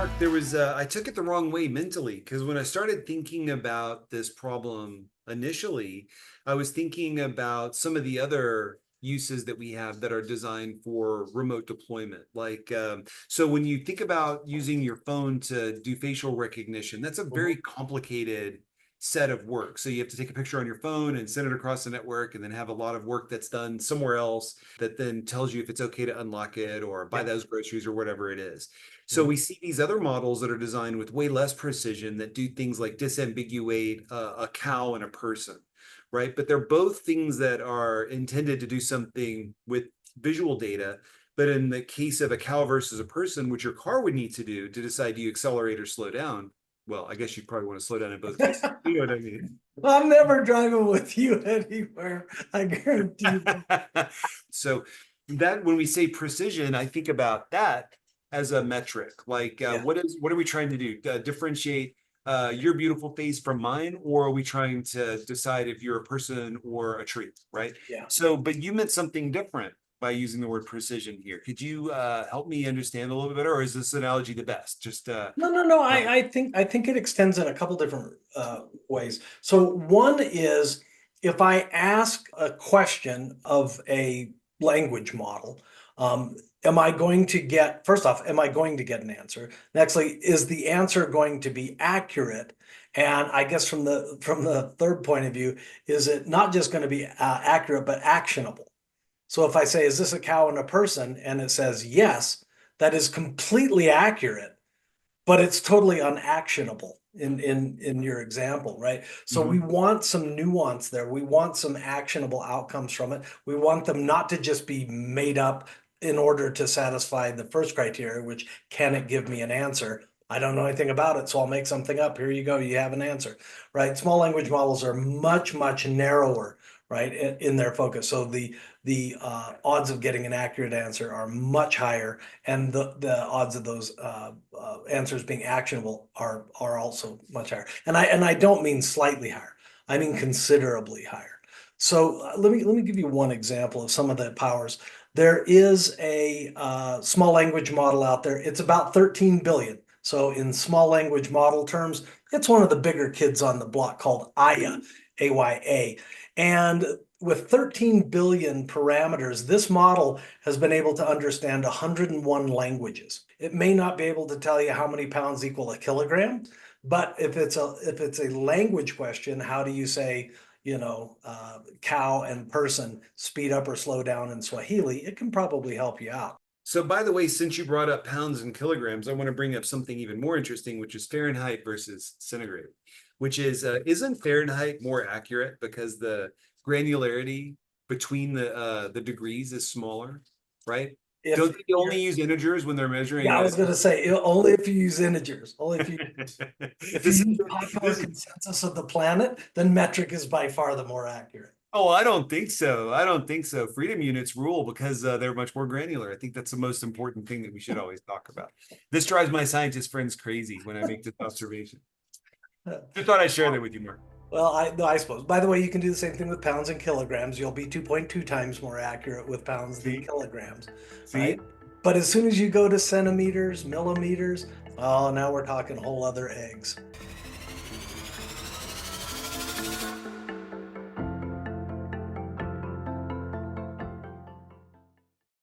Mark, there was I took it the wrong way mentally because when I started thinking about this problem initially, I was thinking about some of the other uses that we have that are designed for remote deployment. So when you think about using your phone to do facial recognition, that's a very complicated set of work. So you have to take a picture on your phone and send it across the network and then have a lot of work that's done somewhere else that then tells you if it's okay to unlock it or buy those groceries or whatever it is. So we see these other models that are designed with way less precision that do things like disambiguate a cow and a person, right? But they're both things that are intended to do something with visual data. But in the case of a cow versus a person, which your car would need to do to decide do you accelerate or slow down, well, I guess you'd probably want to slow down in both cases. You know what I mean? I'm never driving with you anywhere. I guarantee that. So that when we say precision, I think about that as a metric. Yeah. What are we trying to do? Differentiate your beautiful face from mine, or are we trying to decide if you're a person or a tree, right? Yeah. So, but you meant something different by using the word precision here. Could you help me understand a little bit better, or is this analogy the best? No. I think it extends in a couple different ways. So one is if I ask a question of a language model, am I going to get, first off, am I going to get an answer? Nextly, is the answer going to be accurate? And I guess from the third point of view, is it not just going to be accurate, but actionable? So if I say, is this a cow and a person? And it says yes, that is completely accurate, but it's totally unactionable in your example, right? So we want some nuance there. We want some actionable outcomes from it. We want them not to just be made up in order to satisfy the first criteria, which can it give me an answer? I don't know anything about it, so I'll make something up. Here you go, you have an answer, right? Small language models are much narrower, right, in their focus. So the odds of getting an accurate answer are much higher, and the odds of those answers being actionable are also much higher. And I don't mean slightly higher. I mean considerably higher. So let me give you one example of some of the powers. There is a small language model out there. It's about 13 billion. So in small language model terms, it's one of the bigger kids on the block called AYA, AYA. And with 13 billion parameters, this model has been able to understand 101 languages. It may not be able to tell you how many pounds equal a kilogram, but if it's a language question, how do you say, cow and person, speed up or slow down in Swahili, it can probably help you out. So, by the way, since you brought up pounds and kilograms, I want to bring up something even more interesting, which is Fahrenheit versus centigrade, which is isn't Fahrenheit more accurate because the granularity between the degrees is smaller, right? Don't they only use integers when they're measuring? Yeah, I was going to say only if you use integers. Only if you use popular consensus of the planet, then metric is by far the more accurate. Oh, I don't think so. I don't think so. Freedom units rule because they're much more granular. I think that's the most important thing that we should always talk about. This drives my scientist friends crazy when I make this observation. Just thought I'd share that with you, Mark. Well, I suppose. By the way, you can do the same thing with pounds and kilograms. You'll be 2.2 times more accurate with pounds than kilograms. Right? But as soon as you go to centimeters, millimeters, oh, now we're talking whole other eggs.